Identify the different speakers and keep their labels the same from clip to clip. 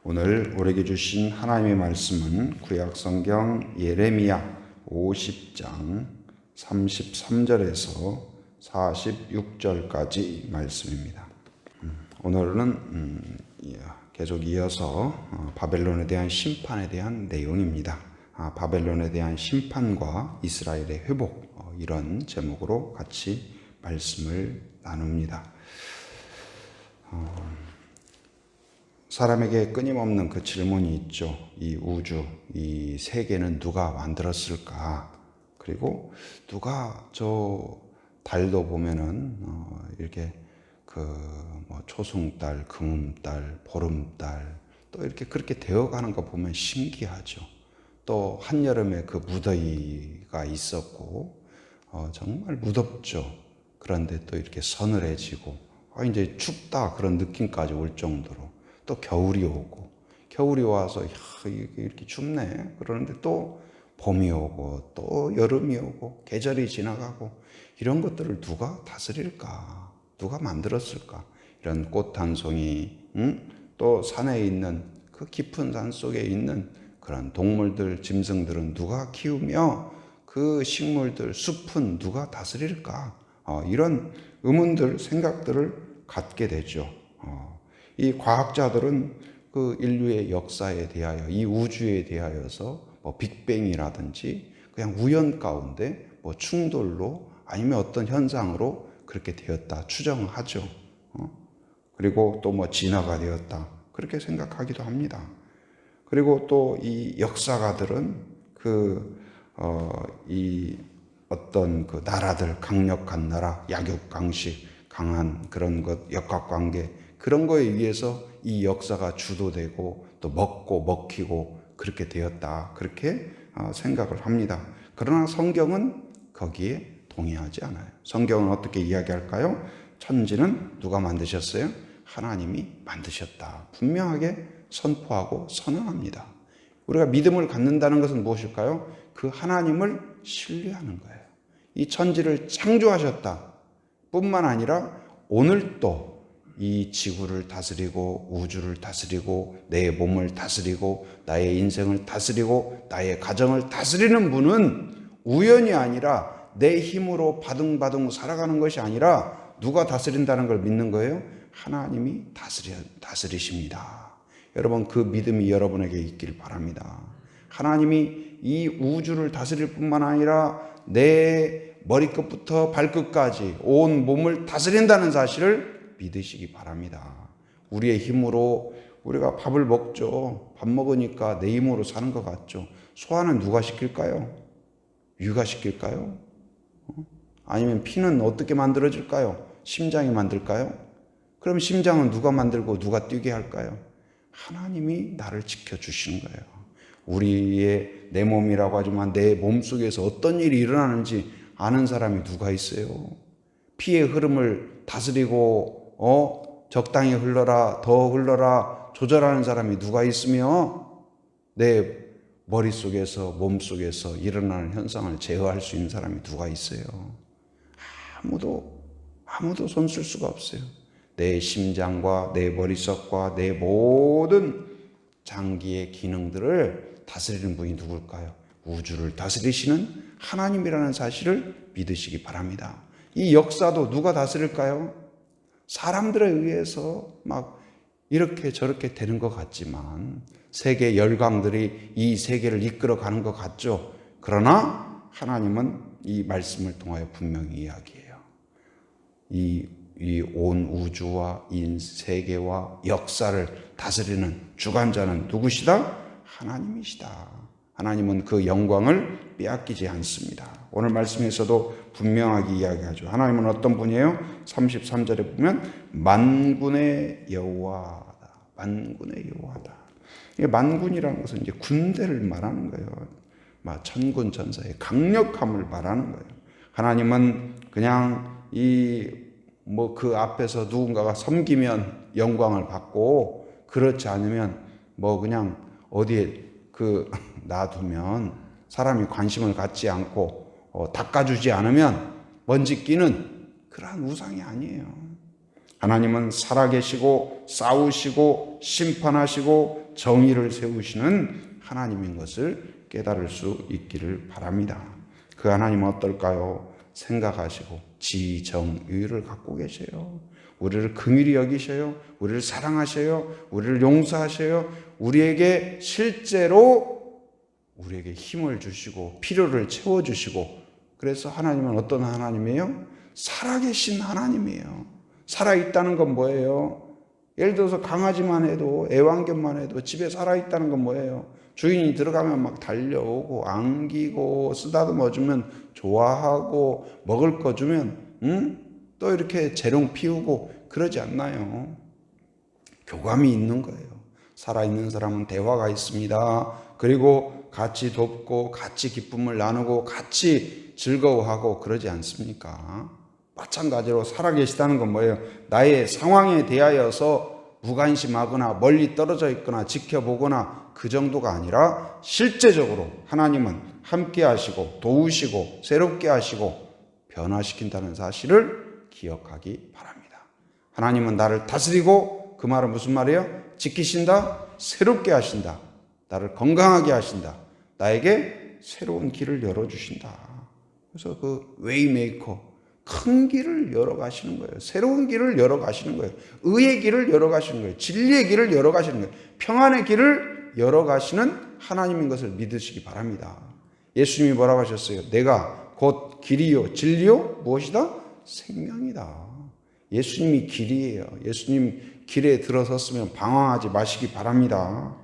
Speaker 1: 오늘 우리에게 주신 하나님의 말씀은 구약성경 예레미야 50장 33절에서 46절까지 말씀입니다. 오늘은 계속 이어서 바벨론에 대한 심판에 대한 내용입니다. 바벨론에 대한 심판과 이스라엘의 회복, 이런 제목으로 같이 말씀을 나눕니다. 사람에게 끊임없는 그 질문이 있죠. 이 우주, 이 세계는 누가 만들었을까? 그리고 누가 달도 보면은 이렇게 초승달, 금음달, 보름달 또 이렇게 그렇게 되어가는 거 보면 신기하죠. 또 한여름에 그 무더위가 있었고 정말 무덥죠. 그런데 또 이렇게 서늘해지고 이제 춥다 그런 느낌까지 올 정도로 또 겨울이 오고, 겨울이 와서 이렇게 춥네 그러는데 또 봄이 오고 또 여름이 오고 계절이 지나가고, 이런 것들을 누가 다스릴까? 누가 만들었을까? 이런 꽃 한 송이, 또 산에 있는 그 깊은 산 속에 있는 그런 동물들, 짐승들은 누가 키우며 그 식물들, 숲은 누가 다스릴까? 이런 의문들, 생각들을 갖게 되죠. 이 과학자들은 그 인류의 역사에 대하여, 이 우주에 대하여서 빅뱅이라든지 그냥 우연 가운데 충돌로 아니면 어떤 현상으로 그렇게 되었다 추정하죠. 그리고 또 진화가 되었다 그렇게 생각하기도 합니다. 그리고 또 이 역사가들은 이 어떤 그 나라들, 강력한 나라, 약육강식, 강한 그런 것, 역학관계, 그런 거에 의해서 이 역사가 주도되고 또 먹고 먹히고 그렇게 되었다 그렇게 생각을 합니다. 그러나 성경은 거기에 동의하지 않아요. 성경은 어떻게 이야기할까요? 천지는 누가 만드셨어요? 하나님이 만드셨다 분명하게 선포하고 선언합니다. 우리가 믿음을 갖는다는 것은 무엇일까요? 그 하나님을 신뢰하는 거예요. 이 천지를 창조하셨다 뿐만 아니라 오늘 또 이 지구를 다스리고 우주를 다스리고 내 몸을 다스리고 나의 인생을 다스리고 나의 가정을 다스리는 분은 우연이 아니라 내 힘으로 바둥바둥 살아가는 것이 아니라 누가 다스린다는 걸 믿는 거예요? 하나님이 다스리십니다. 여러분, 그 믿음이 여러분에게 있길 바랍니다. 하나님이 이 우주를 다스릴 뿐만 아니라 내 머리끝부터 발끝까지 온 몸을 다스린다는 사실을 믿으시기 바랍니다. 우리의 힘으로 우리가 밥을 먹죠. 밥 먹으니까 내 힘으로 사는 것 같죠. 소화는 누가 시킬까요? 위가 시킬까요? 아니면 피는 어떻게 만들어질까요? 심장이 만들까요? 그럼 심장은 누가 만들고 누가 뛰게 할까요? 하나님이 나를 지켜주시는 거예요. 우리의 내 몸이라고 하지만 내 몸속에서 어떤 일이 일어나는지 아는 사람이 누가 있어요? 피의 흐름을 다스리고 적당히 흘러라, 더 흘러라 조절하는 사람이 누가 있으며 내 머릿속에서 몸속에서 일어나는 현상을 제어할 수 있는 사람이 누가 있어요? 아무도 손 쓸 수가 없어요. 내 심장과 내 머릿속과 내 모든 장기의 기능들을 다스리는 분이 누굴까요? 우주를 다스리시는 하나님이라는 사실을 믿으시기 바랍니다. 이 역사도 누가 다스릴까요? 사람들에 의해서 막 이렇게 저렇게 되는 것 같지만 세계 열강들이 이 세계를 이끌어가는 것 같죠. 그러나 하나님은 이 말씀을 통하여 분명히 이야기해요. 이 온 우주와 이 세계와 역사를 다스리는 주관자는 누구시다? 하나님이시다. 하나님은 그 영광을 빼앗기지 않습니다. 오늘 말씀에서도 분명하게 이야기하죠. 하나님은 어떤 분이에요? 33절에 보면 만군의 여호와다. 만군의 여호와다. 이게 만군이라는 것은 이제 군대를 말하는 거예요. 천군 천사의 강력함을 말하는 거예요. 하나님은 그냥 그 앞에서 누군가가 섬기면 영광을 받고, 그렇지 않으면 그냥 어디에 놔두면 사람이 관심을 갖지 않고 닦아주지 않으면 먼지 끼는 그러한 우상이 아니에요. 하나님은 살아계시고 싸우시고 심판하시고 정의를 세우시는 하나님인 것을 깨달을 수 있기를 바랍니다. 그 하나님은 어떨까요? 생각하시고 지정의를 갖고 계셔요. 우리를 긍휼히 여기셔요. 우리를 사랑하셔요. 우리를 용서하셔요. 우리에게 실제로 우리에게 힘을 주시고 필요를 채워주시고, 그래서 하나님은 어떤 하나님이에요? 살아계신 하나님이에요. 살아있다는 건 뭐예요? 예를 들어서 강아지만 해도, 애완견만 해도 집에 살아있다는 건 뭐예요? 주인이 들어가면 막 달려오고 안기고 쓰다듬어 주면 좋아하고 먹을 거 주면 또 이렇게 재롱 피우고 그러지 않나요? 교감이 있는 거예요. 살아있는 사람은 대화가 있습니다. 그리고 같이 돕고 같이 기쁨을 나누고 같이 즐거워하고 그러지 않습니까? 마찬가지로 살아계시다는 건 뭐예요? 나의 상황에 대하여서 무관심하거나 멀리 떨어져 있거나 지켜보거나 그 정도가 아니라 실제적으로 하나님은 함께 하시고 도우시고 새롭게 하시고 변화시킨다는 사실을 기억하기 바랍니다. 하나님은 나를 다스리고, 그 말은 무슨 말이에요? 지키신다, 새롭게 하신다, 나를 건강하게 하신다, 나에게 새로운 길을 열어주신다. 그래서 그 웨이메이커, 큰 길을 열어가시는 거예요. 새로운 길을 열어가시는 거예요. 의의 길을 열어가시는 거예요. 진리의 길을 열어가시는 거예요. 평안의 길을 열어가시는 하나님인 것을 믿으시기 바랍니다. 예수님이 뭐라고 하셨어요? 내가 곧 길이요 진리요 무엇이다? 생명이다. 예수님이 길이에요. 예수님 길에 들어섰으면 방황하지 마시기 바랍니다.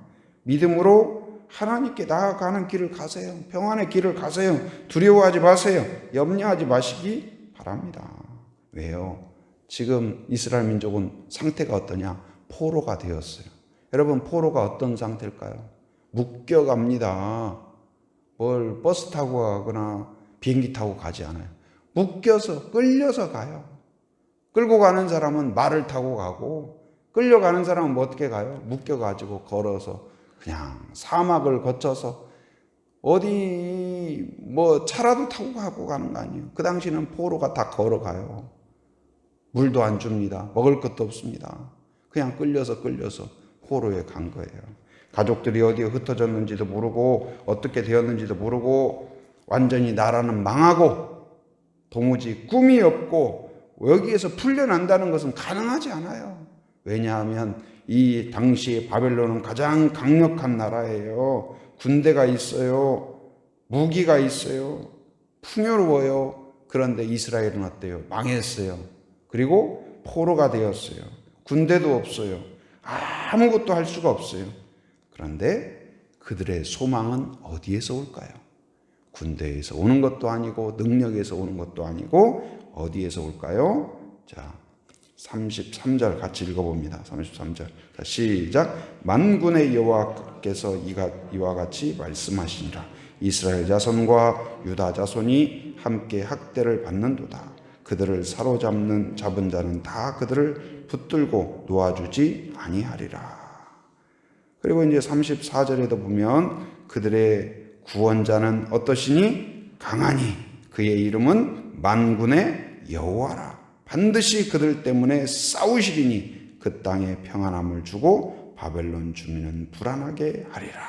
Speaker 1: 믿음으로 하나님께 나아가는 길을 가세요. 평안의 길을 가세요. 두려워하지 마세요. 염려하지 마시기 바랍니다. 왜요? 지금 이스라엘 민족은 상태가 어떠냐? 포로가 되었어요. 여러분, 포로가 어떤 상태일까요? 묶여갑니다. 뭘 버스 타고 가거나 비행기 타고 가지 않아요. 묶여서 끌려서 가요. 끌고 가는 사람은 말을 타고 가고, 끌려가는 사람은 뭐 어떻게 가요? 묶여가지고 걸어서 그냥 사막을 거쳐서 어디 뭐 차라도 타고 가고 가는 거 아니에요. 그 당시는 포로가 다 걸어가요. 물도 안 줍니다. 먹을 것도 없습니다. 그냥 끌려서 포로에 간 거예요. 가족들이 어디에 흩어졌는지도 모르고 어떻게 되었는지도 모르고 완전히 나라는 망하고 도무지 꿈이 없고 여기에서 풀려난다는 것은 가능하지 않아요. 왜냐하면 이 당시에 바벨론은 가장 강력한 나라예요. 군대가 있어요. 무기가 있어요. 풍요로워요. 그런데 이스라엘은 어때요? 망했어요. 그리고 포로가 되었어요. 군대도 없어요. 아무것도 할 수가 없어요. 그런데 그들의 소망은 어디에서 올까요? 군대에서 오는 것도 아니고 능력에서 오는 것도 아니고 어디에서 올까요? 자, 33절 같이 읽어봅니다. 33절. 자, 시작. 만군의 여호와께서 이와 같이 말씀하시니라. 이스라엘 자손과 유다 자손이 함께 학대를 받는도다. 그들을 잡은 자는 다 그들을 붙들고 놓아주지 아니하리라. 그리고 이제 34절에도 보면 그들의 구원자는 어떠시니? 강하니 그의 이름은 만군의 여호와라. 반드시 그들 때문에 싸우시리니 그 땅에 평안함을 주고 바벨론 주민은 불안하게 하리라.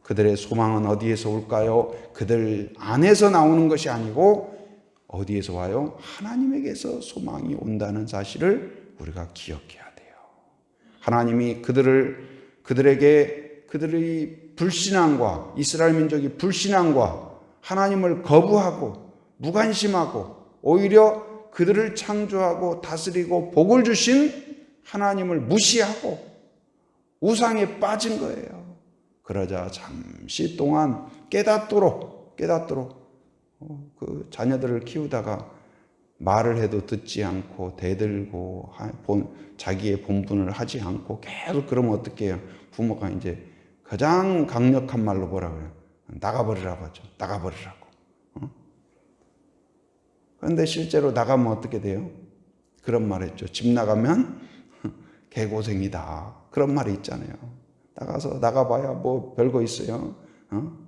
Speaker 1: 그들의 소망은 어디에서 올까요? 그들 안에서 나오는 것이 아니고 어디에서 와요? 하나님에게서 소망이 온다는 사실을 우리가 기억해야 돼요. 하나님이 그들에게 그들의 불신앙과 이스라엘 민족이 불신앙과 하나님을 거부하고 무관심하고 오히려 그들을 창조하고 다스리고 복을 주신 하나님을 무시하고 우상에 빠진 거예요. 그러자 잠시 동안 깨닫도록 그 자녀들을 키우다가 말을 해도 듣지 않고 대들고 자기의 본분을 하지 않고 계속 그러면 어떻게 해요? 부모가 이제 가장 강력한 말로 뭐라 그래요? 나가버리라고 하죠. 나가버리라고. 그런데 실제로 나가면 어떻게 돼요? 그런 말 했죠. 집 나가면 개고생이다. 그런 말이 있잖아요. 나가서 나가봐야 뭐 별거 있어요.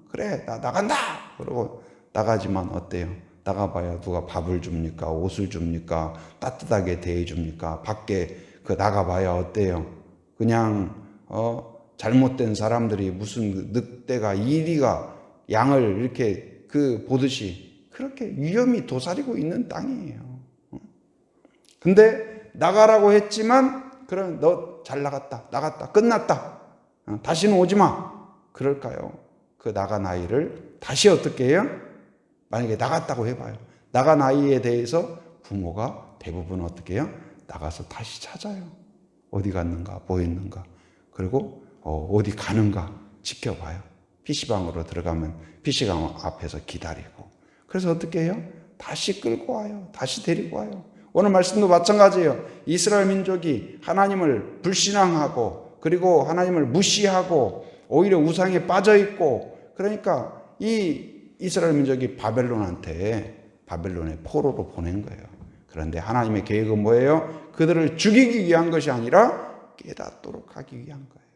Speaker 1: 그래 나 나간다. 그러고 나가지만 어때요? 나가봐야 누가 밥을 줍니까? 옷을 줍니까? 따뜻하게 대해줍니까? 밖에 나가봐야 어때요? 그냥 잘못된 사람들이 무슨 늑대가 이리가 양을 이렇게 보듯이 그렇게 위험이 도사리고 있는 땅이에요. 근데 나가라고 했지만 그럼 너 잘 나갔다 끝났다, 다시는 오지 마, 그럴까요? 그 나간 아이를 다시 어떻게 해요? 만약에 나갔다고 해봐요. 나간 아이에 대해서 부모가 대부분 어떻게 해요? 나가서 다시 찾아요. 어디 갔는가, 뭐 했는가, 그리고 어디 가는가 지켜봐요. PC방으로 들어가면 PC방 앞에서 기다리고, 그래서 어떻게 해요? 다시 끌고 와요. 다시 데리고 와요. 오늘 말씀도 마찬가지예요. 이스라엘 민족이 하나님을 불신앙하고 그리고 하나님을 무시하고 오히려 우상에 빠져 있고, 그러니까 이 이스라엘 민족이 바벨론의 포로로 보낸 거예요. 그런데 하나님의 계획은 뭐예요? 그들을 죽이기 위한 것이 아니라 깨닫도록 하기 위한 거예요.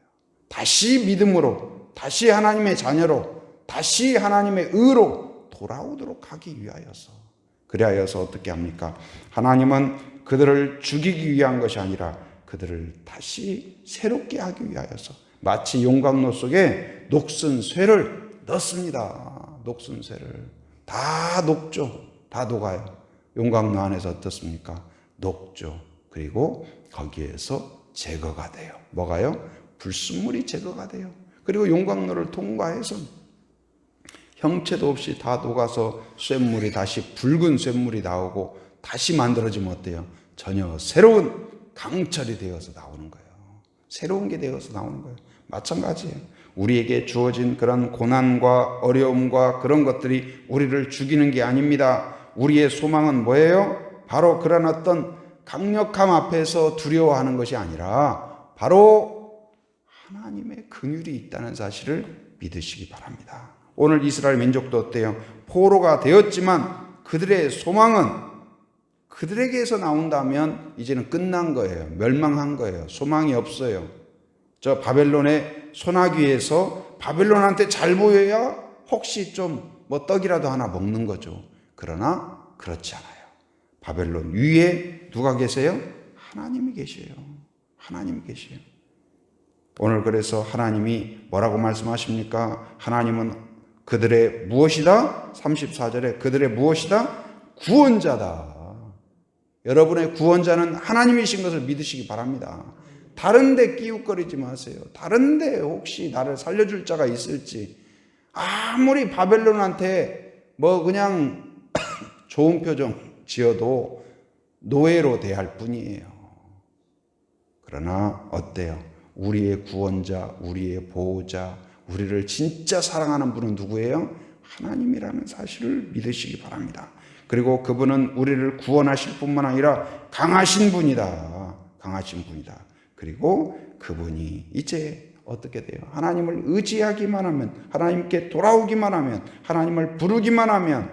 Speaker 1: 다시 믿음으로, 다시 하나님의 자녀로, 다시 하나님의 의로 돌아오도록 하기 위하여서. 그리하여서 어떻게 합니까? 하나님은 그들을 죽이기 위한 것이 아니라 그들을 다시 새롭게 하기 위하여서 마치 용광로 속에 녹슨 쇠를 넣습니다. 녹슨 쇠를 다 녹죠. 다 녹아요. 용광로 안에서 어떻습니까? 녹죠. 그리고 거기에서 제거가 돼요. 뭐가요? 불순물이 제거가 돼요. 그리고 용광로를 통과해서 형체도 없이 다 녹아서 쇳물이 다시 붉은 쇳물이 나오고 다시 만들어지면 어때요? 전혀 새로운 강철이 되어서 나오는 거예요. 새로운 게 되어서 나오는 거예요. 마찬가지예요. 우리에게 주어진 그런 고난과 어려움과 그런 것들이 우리를 죽이는 게 아닙니다. 우리의 소망은 뭐예요? 바로 그런 어떤 강력함 앞에서 두려워하는 것이 아니라 바로 하나님의 긍휼이 있다는 사실을 믿으시기 바랍니다. 오늘 이스라엘 민족도 어때요? 포로가 되었지만 그들의 소망은 그들에게서 나온다면 이제는 끝난 거예요. 멸망한 거예요. 소망이 없어요. 저 바벨론의 소나귀에서 바벨론한테 잘 보여야 혹시 좀 뭐 떡이라도 하나 먹는 거죠. 그러나 그렇지 않아요. 바벨론 위에 누가 계세요? 하나님이 계셔요. 하나님이 계셔요. 오늘 그래서 하나님이 뭐라고 말씀하십니까? 하나님은 그들의 무엇이다? 34절에 그들의 무엇이다? 구원자다. 여러분의 구원자는 하나님이신 것을 믿으시기 바랍니다. 다른 데 끼웃거리지 마세요. 다른 데 혹시 나를 살려줄 자가 있을지. 아무리 바벨론한테 뭐 그냥 좋은 표정 지어도 노예로 대할 뿐이에요. 그러나 어때요? 우리의 구원자, 우리의 보호자, 우리를 진짜 사랑하는 분은 누구예요? 하나님이라는 사실을 믿으시기 바랍니다. 그리고 그분은 우리를 구원하실 뿐만 아니라 강하신 분이다. 강하신 분이다. 그리고 그분이 이제 어떻게 돼요? 하나님을 의지하기만 하면, 하나님께 돌아오기만 하면, 하나님을 부르기만 하면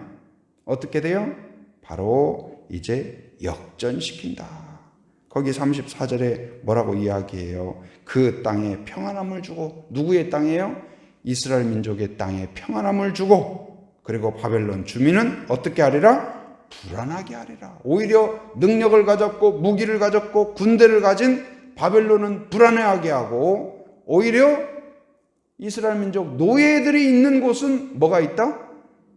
Speaker 1: 어떻게 돼요? 바로 이제 역전시킨다. 거기 34절에 뭐라고 이야기해요? 그 땅에 평안함을 주고, 누구의 땅이에요? 이스라엘 민족의 땅에 평안함을 주고, 그리고 바벨론 주민은 어떻게 하리라? 불안하게 하리라. 오히려 능력을 가졌고 무기를 가졌고 군대를 가진 바벨론은 불안해하게 하고, 오히려 이스라엘 민족 노예들이 있는 곳은 뭐가 있다?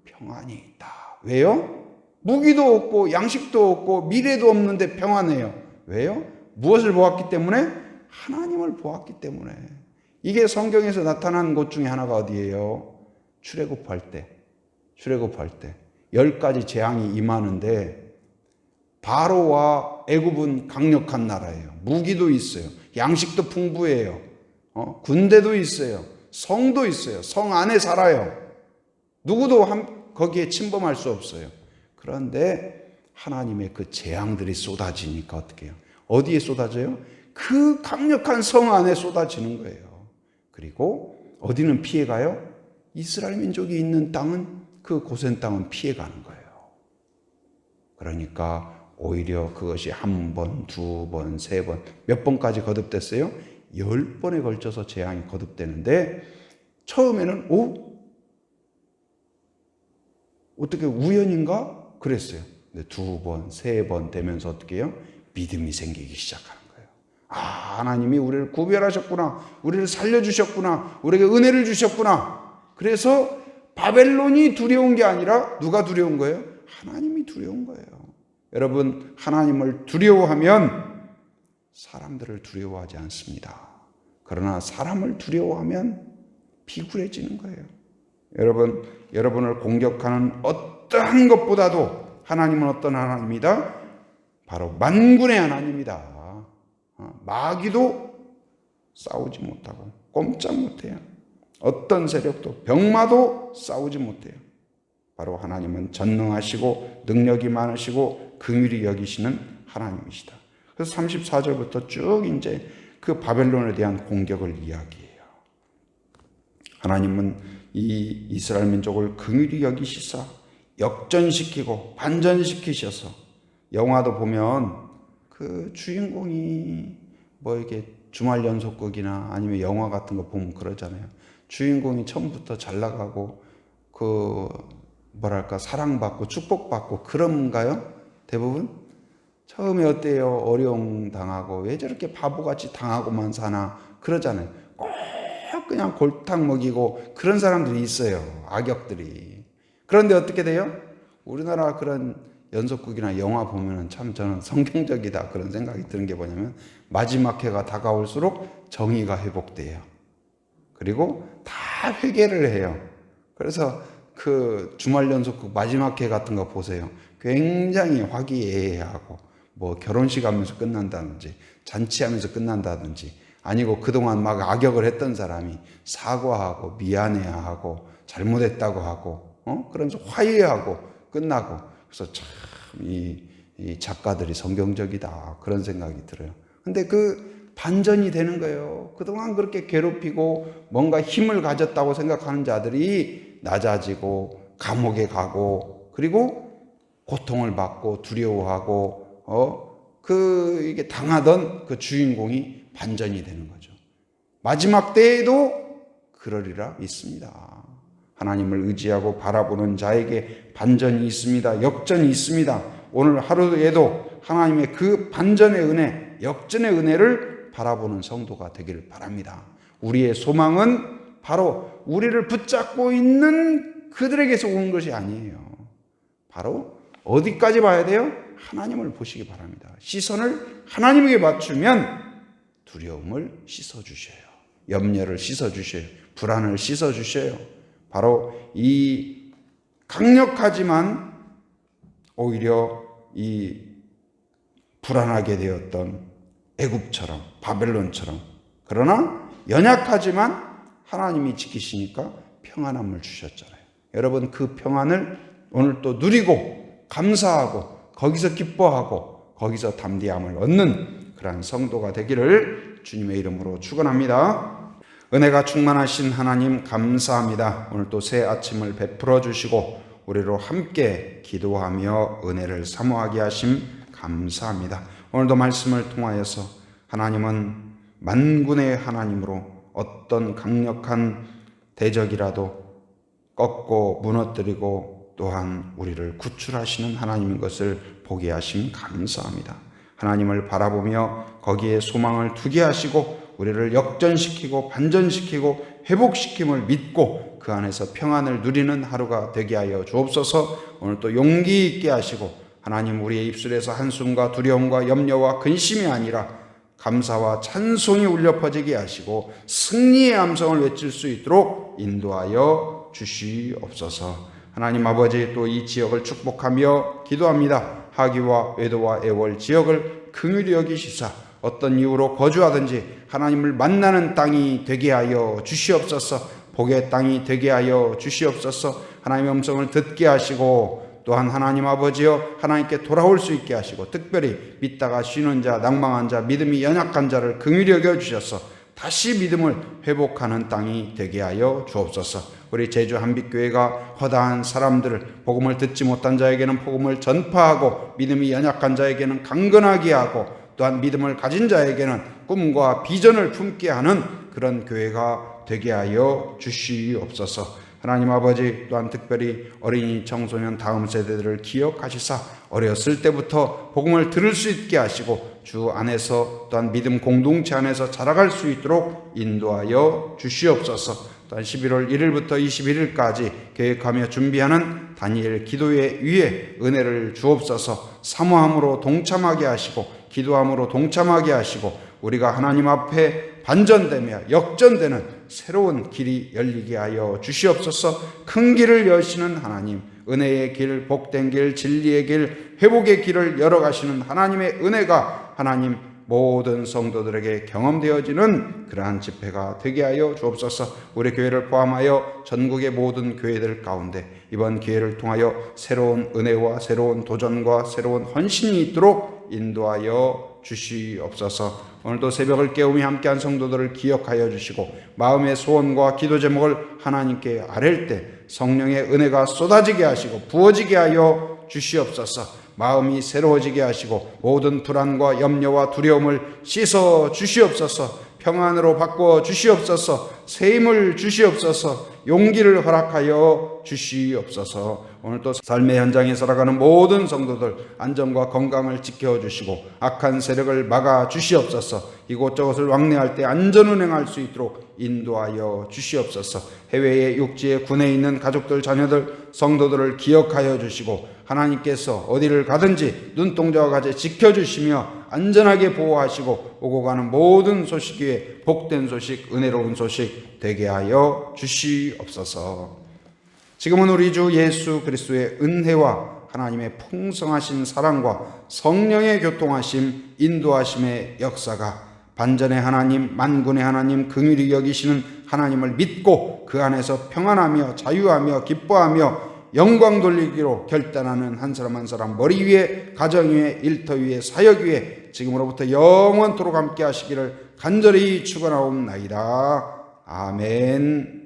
Speaker 1: 평안이 있다. 왜요? 무기도 없고 양식도 없고 미래도 없는데 평안해요. 왜요? 무엇을 보았기 때문에? 하나님을 보았기 때문에. 이게 성경에서 나타난 곳 중에 하나가 어디예요? 출애굽할 때 10가지 재앙이 임하는데, 바로와 애굽은 강력한 나라예요. 무기도 있어요. 양식도 풍부해요. 군대도 있어요. 성도 있어요. 성 안에 살아요. 누구도 거기에 침범할 수 없어요. 그런데 하나님의 그 재앙들이 쏟아지니까 어떻게 해요? 어디에 쏟아져요? 그 강력한 성 안에 쏟아지는 거예요. 그리고 어디는 피해가요? 이스라엘 민족이 있는 땅은, 그 고센 땅은 피해가는 거예요. 그러니까 오히려 그것이 한 번, 두 번, 세 번, 몇 번까지 거듭됐어요? 10번에 걸쳐서 재앙이 거듭되는데, 처음에는 어떻게 우연인가? 그랬어요. 근데 2번, 3번 되면서 어떻게 해요? 믿음이 생기기 시작하는 거예요. 아, 하나님이 우리를 구별하셨구나. 우리를 살려주셨구나. 우리에게 은혜를 주셨구나. 그래서 바벨론이 두려운 게 아니라 누가 두려운 거예요? 하나님이 두려운 거예요. 여러분, 하나님을 두려워하면 사람들을 두려워하지 않습니다. 그러나 사람을 두려워하면 비굴해지는 거예요. 여러분, 여러분을 공격하는 어떠한 것보다도 하나님은 어떤 하나님이다? 바로 만군의 하나님이다. 마귀도 싸우지 못하고 꼼짝 못해요. 어떤 세력도 병마도 싸우지 못해요. 바로 하나님은 전능하시고 능력이 많으시고 긍휼히 여기시는 하나님이시다. 그래서 34절부터 쭉 이제 그 바벨론에 대한 공격을 이야기해요. 하나님은 이 이스라엘 민족을 긍휼히 여기시사 역전시키고 반전시키셔서, 영화도 보면 그 주인공이 뭐 이게 주말 연속극이나 아니면 영화 같은 거 보면 그러잖아요. 주인공이 처음부터 잘 나가고 그 뭐랄까 사랑받고 축복받고 그런가요? 대부분? 처음에 어때요? 어려움 당하고 왜 저렇게 바보같이 당하고만 사나 그러잖아요. 꼭 그냥 골탕 먹이고 그런 사람들이 있어요. 악역들이. 그런데 어떻게 돼요? 우리나라 그런 연속극이나 영화 보면은 참 저는 성경적이다 그런 생각이 드는 게 뭐냐면, 마지막 해가 다가올수록 정의가 회복돼요. 그리고 다 회개를 해요. 그래서 그 주말 연속극 마지막 해 같은 거 보세요. 굉장히 화기애애하고 뭐 결혼식 하면서 끝난다든지 잔치하면서 끝난다든지, 아니고 그동안 막 악역을 했던 사람이 사과하고 미안해하고 잘못했다고 하고 그러면서 화해하고 끝나고, 그래서 참 이 작가들이 성경적이다 그런 생각이 들어요. 근데 그 반전이 되는 거예요. 그동안 그렇게 괴롭히고 뭔가 힘을 가졌다고 생각하는 자들이 낮아지고 감옥에 가고 그리고 고통을 받고 두려워하고 이게 당하던 그 주인공이 반전이 되는 거죠. 마지막 때에도 그러리라 믿습니다. 하나님을 의지하고 바라보는 자에게 반전이 있습니다. 역전이 있습니다. 오늘 하루에도 하나님의 그 반전의 은혜, 역전의 은혜를 바라보는 성도가 되기를 바랍니다. 우리의 소망은 바로 우리를 붙잡고 있는 그들에게서 오는 것이 아니에요. 바로 어디까지 봐야 돼요? 하나님을 보시기 바랍니다. 시선을 하나님에게 맞추면 두려움을 씻어주셔요. 염려를 씻어주셔요. 불안을 씻어주셔요. 바로 이 강력하지만 오히려 이 불안하게 되었던 애굽처럼 바벨론처럼, 그러나 연약하지만 하나님이 지키시니까 평안함을 주셨잖아요. 여러분, 그 평안을 오늘 또 누리고 감사하고 거기서 기뻐하고 거기서 담대함을 얻는 그러한 성도가 되기를 주님의 이름으로 축원합니다. 은혜가 충만하신 하나님 감사합니다. 오늘 또 새 아침을 베풀어 주시고 우리로 함께 기도하며 은혜를 사모하게 하심 감사합니다. 오늘도 말씀을 통하여서 하나님은 만군의 하나님으로 어떤 강력한 대적이라도 꺾고 무너뜨리고 또한 우리를 구출하시는 하나님인 것을 보게 하심 감사합니다. 하나님을 바라보며 거기에 소망을 두게 하시고 우리를 역전시키고 반전시키고 회복시킴을 믿고 그 안에서 평안을 누리는 하루가 되게 하여 주옵소서. 오늘 또 용기 있게 하시고 하나님, 우리의 입술에서 한숨과 두려움과 염려와 근심이 아니라 감사와 찬송이 울려 퍼지게 하시고 승리의 암성을 외칠 수 있도록 인도하여 주시옵소서. 하나님 아버지, 또 이 지역을 축복하며 기도합니다. 하기와 외도와 애월 지역을 긍휼히 여기시사 어떤 이유로 거주하든지 하나님을 만나는 땅이 되게 하여 주시옵소서. 복의 땅이 되게 하여 주시옵소서. 하나님의 음성을 듣게 하시고 또한 하나님 아버지여 하나님께 돌아올 수 있게 하시고, 특별히 믿다가 쉬는 자, 낭망한 자, 믿음이 연약한 자를 긍휼히 여겨 주셔서 다시 믿음을 회복하는 땅이 되게 하여 주옵소서. 우리 제주 한빛교회가 허다한 사람들을, 복음을 듣지 못한 자에게는 복음을 전파하고 믿음이 연약한 자에게는 강건하게 하고 또한 믿음을 가진 자에게는 꿈과 비전을 품게 하는 그런 교회가 되게 하여 주시옵소서. 하나님 아버지, 또한 특별히 어린이 청소년 다음 세대들을 기억하시사 어렸을 때부터 복음을 들을 수 있게 하시고 주 안에서 또한 믿음 공동체 안에서 자라갈 수 있도록 인도하여 주시옵소서. 또한 11월 1일부터 21일까지 계획하며 준비하는 다니엘 기도회 위에 은혜를 주옵소서. 사모함으로 동참하게 하시고 기도함으로 동참하게 하시고 우리가 하나님 앞에 반전되며 역전되는 새로운 길이 열리게 하여 주시옵소서. 큰 길을 여시는 하나님, 은혜의 길, 복된 길, 진리의 길, 회복의 길을 열어가시는 하나님의 은혜가 하나님 모든 성도들에게 경험되어지는 그러한 집회가 되게 하여 주옵소서. 우리 교회를 포함하여 전국의 모든 교회들 가운데 이번 기회를 통하여 새로운 은혜와 새로운 도전과 새로운 헌신이 있도록 인도하여 주시옵소서. 오늘도 새벽을 깨우며 함께한 성도들을 기억하여 주시고 마음의 소원과 기도 제목을 하나님께 아랠 때 성령의 은혜가 쏟아지게 하시고 부어지게 하여 주시옵소서. 마음이 새로워지게 하시고 모든 불안과 염려와 두려움을 씻어 주시옵소서. 평안으로 바꿔 주시옵소서. 새 힘을 주시옵소서. 용기를 허락하여 주시옵소서. 오늘도 삶의 현장에 살아가는 모든 성도들 안전과 건강을 지켜주시고 악한 세력을 막아 주시옵소서. 이곳저곳을 왕래할 때 안전운행할 수 있도록 인도하여 주시옵소서. 해외의 육지에 군에 있는 가족들, 자녀들, 성도들을 기억하여 주시고 하나님께서 어디를 가든지 눈동자와 같이 지켜주시며 안전하게 보호하시고 오고 가는 모든 소식 위에 복된 소식, 은혜로운 소식 되게 하여 주시옵소서. 지금은 우리 주 예수 그리스도의 은혜와 하나님의 풍성하신 사랑과 성령의 교통하심, 인도하심의 역사가 반전의 하나님, 만군의 하나님, 긍휼히 여기시는 하나님을 믿고 그 안에서 평안하며 자유하며 기뻐하며 영광 돌리기로 결단하는 한 사람 한 사람 머리 위에, 가정 위에, 일터 위에, 사역 위에 지금으로부터 영원토록 함께 하시기를 간절히 축원하옵나이다. 아멘.